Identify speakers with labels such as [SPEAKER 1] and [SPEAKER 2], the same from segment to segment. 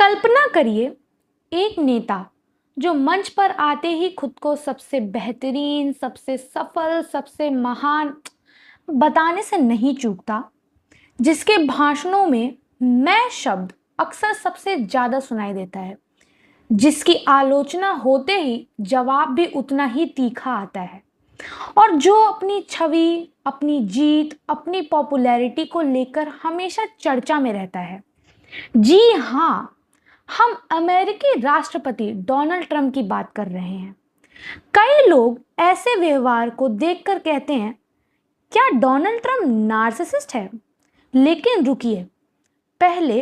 [SPEAKER 1] कल्पना करिए, एक नेता जो मंच पर आते ही खुद को सबसे बेहतरीन, सबसे सफल, सबसे महान बताने से नहीं चूकता, जिसके भाषणों में मैं शब्द अक्सर सबसे ज्यादा सुनाई देता है, जिसकी आलोचना होते ही जवाब भी उतना ही तीखा आता है, और जो अपनी छवि, अपनी जीत, अपनी पॉपुलैरिटी को लेकर हमेशा चर्चा में रहता है। जी हाँ, हम अमेरिकी राष्ट्रपति डोनाल्ड ट्रंप की बात कर रहे हैं। कई लोग ऐसे व्यवहार को देखकर कहते हैं, क्या डोनाल्ड ट्रंप नार्सिसिस्ट है? लेकिन रुकिए, पहले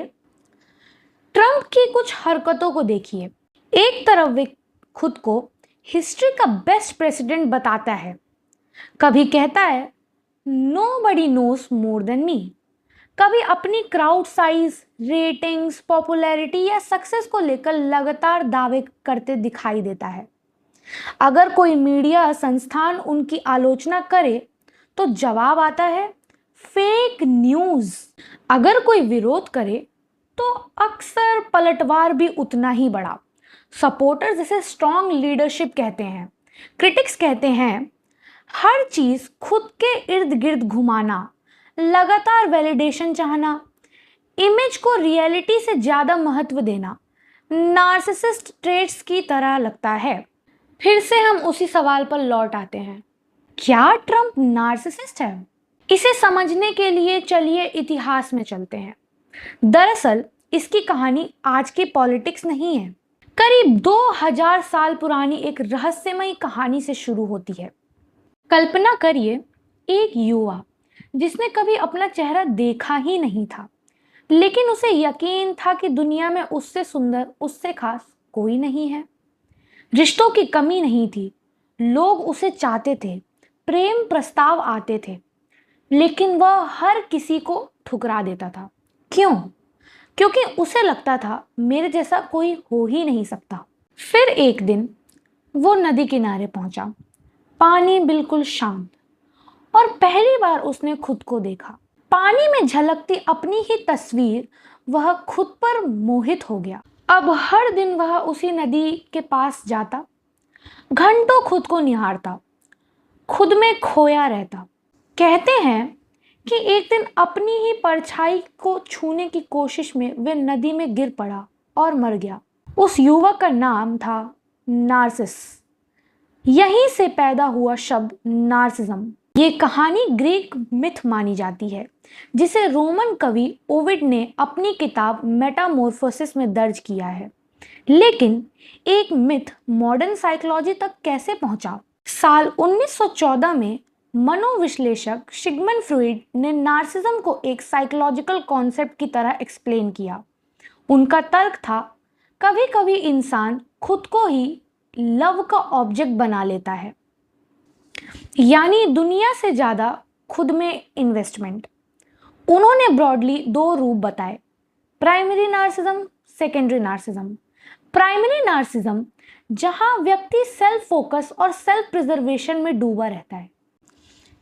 [SPEAKER 1] ट्रंप की कुछ हरकतों को देखिए। एक तरफ वे खुद को हिस्ट्री का बेस्ट प्रेसिडेंट बताता है, कभी कहता है nobody nose more than me, कभी अपनी क्राउड साइज, रेटिंग्स, पॉपुलैरिटी या सक्सेस को लेकर लगातार दावे करते दिखाई देता है। अगर कोई मीडिया संस्थान उनकी आलोचना करे तो जवाब आता है फेक न्यूज़। अगर कोई विरोध करे तो अक्सर पलटवार भी उतना ही बड़ा। सपोर्टर्स इसे स्ट्रॉन्ग लीडरशिप कहते हैं, क्रिटिक्स कहते हैं हर चीज खुद के इर्द गिर्द घुमाना, लगातार वैलिडेशन चाहना, इमेज को रियलिटी से ज्यादा महत्व देना नार्सिसिस्ट ट्रेट्स की तरह लगता है। फिर से हम उसी सवाल पर लौट आते हैं, क्या ट्रंप नार्सिसिस्ट है? इसे समझने के लिए चलिए इतिहास में चलते हैं। दरअसल इसकी कहानी आज की पॉलिटिक्स नहीं है, करीब 2000 साल पुरानी एक रहस्यमयी कहानी से शुरू होती है। कल्पना करिए, एक युवा जिसने कभी अपना चेहरा देखा ही नहीं था, लेकिन उसे यकीन था कि दुनिया में उससे सुंदर, उससे खास कोई नहीं है। रिश्तों की कमी नहीं थी, लोग उसे चाहते थे, प्रेम प्रस्ताव आते थे, लेकिन वह हर किसी को ठुकरा देता था। क्यों? क्योंकि उसे लगता था मेरे जैसा कोई हो ही नहीं सकता। फिर एक दिन वो नदी किनारे पहुंचा, पानी बिल्कुल शांत, और पहली बार उसने खुद को देखा। पानी में झलकती अपनी ही तस्वीर, वह खुद पर मोहित हो गया। अब हर दिन वह उसी नदी के पास जाता, घंटों खुद को निहारता, खुद में खोया रहता। कहते हैं कि एक दिन अपनी ही परछाई को छूने की कोशिश में वह नदी में गिर पड़ा और मर गया। उस युवक का नाम था नार्सिस। यहीं से पैदा हुआ शब्द नार्सिज्म। ये कहानी ग्रीक मिथ मानी जाती है, जिसे रोमन कवि ओविड ने अपनी किताब मेटामॉर्फोसिस में दर्ज किया है। लेकिन एक मिथ मॉडर्न साइकोलॉजी तक कैसे पहुंचा? साल 1914 में मनोविश्लेषक सिगमंड फ्रॉइड ने नार्सिज्म को एक साइकोलॉजिकल कॉन्सेप्ट की तरह एक्सप्लेन किया। उनका तर्क था, कभी कभी इंसान खुद को ही लव का ऑब्जेक्ट बना लेता है, यानी दुनिया से ज्यादा खुद में इन्वेस्टमेंट। उन्होंने ब्रॉडली 2 रूप बताए, primary narcissism, secondary narcissism. Primary narcissism जहां व्यक्ति सेल्फ फोकस और सेल्फ प्रिजर्वेशन में डूबा रहता है।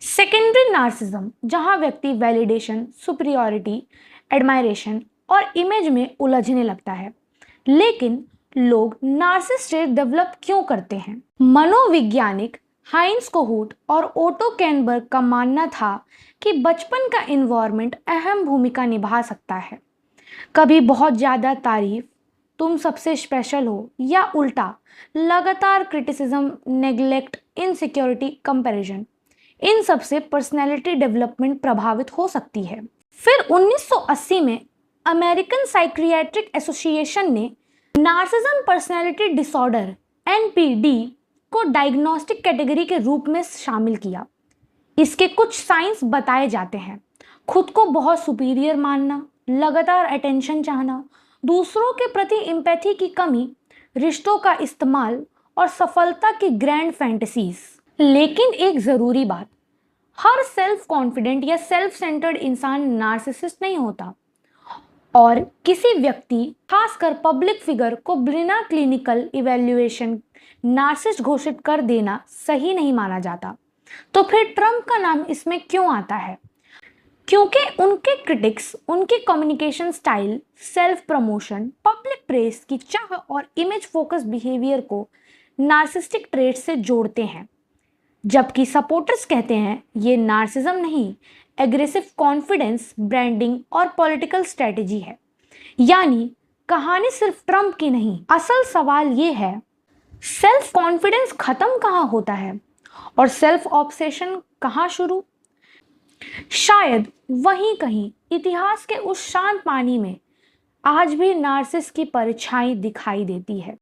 [SPEAKER 1] सेकेंडरी नार्सिज्म जहां व्यक्ति वैलिडेशन, सुपीरियॉरिटी, एडमायरेशन और इमेज में उलझने लगता है। लेकिन लोग नार्सिसिस्ट ट्रेट डेवलप क्यों करते हैं? मनोवैज्ञानिक हाइंस कोहूट और ओटो कैनबर्ग का मानना था कि बचपन का एनवायरनमेंट अहम भूमिका निभा सकता है। कभी बहुत ज़्यादा तारीफ, तुम सबसे स्पेशल हो, या उल्टा लगातार क्रिटिसिज्म, नेग्लेक्ट, इनसिक्योरिटी, कंपैरिजन, इन सब से पर्सनैलिटी डेवलपमेंट प्रभावित हो सकती है। फिर 1980 में अमेरिकन साइकियाट्रिक एसोसिएशन ने नार्सिज्म पर्सनैलिटी डिसऑर्डर (NPD) को डायग्नोस्टिक कैटेगरी के रूप में शामिल किया। इसके कुछ साइंस बताए जाते हैं, खुद को बहुत सुपीरियर मानना, लगातार अटेंशन चाहना, दूसरों के प्रति एम्पैथी की कमी, रिश्तों का इस्तेमाल और सफलता की ग्रैंड फैंटेसीज। लेकिन एक जरूरी बात, हर सेल्फ कॉन्फिडेंट या सेल्फ सेंटर्ड इंसान नार्सिसिस्ट नहीं होता, और किसी व्यक्ति, खासकर पब्लिक फिगर को बिना क्लिनिकल इवैल्यूएशन नार्सिसिस्ट घोषित कर देना सही नहीं माना जाता। तो फिर ट्रंप का नाम इसमें क्यों आता है? क्योंकि उनके क्रिटिक्स, उनकी communication style, self promotion, public press की चाह और इमेज फोकस बिहेवियर को नार्सिस्टिक ट्रेट से जोड़ते हैं, जबकि सपोर्टर्स कहते हैं ये नार्सिज्म नहीं, एग्रेसिव कॉन्फिडेंस, ब्रांडिंग और पॉलिटिकल स्ट्रेटेजी है। यानी कहानी सिर्फ ट्रंप की नहीं, असल सवाल ये है सेल्फ कॉन्फिडेंस खत्म कहाँ होता है और सेल्फ ऑब्सेशन कहाँ शुरू? शायद वहीं कहीं इतिहास के उस शांत पानी में आज भी नार्सिस की परछाई दिखाई देती है।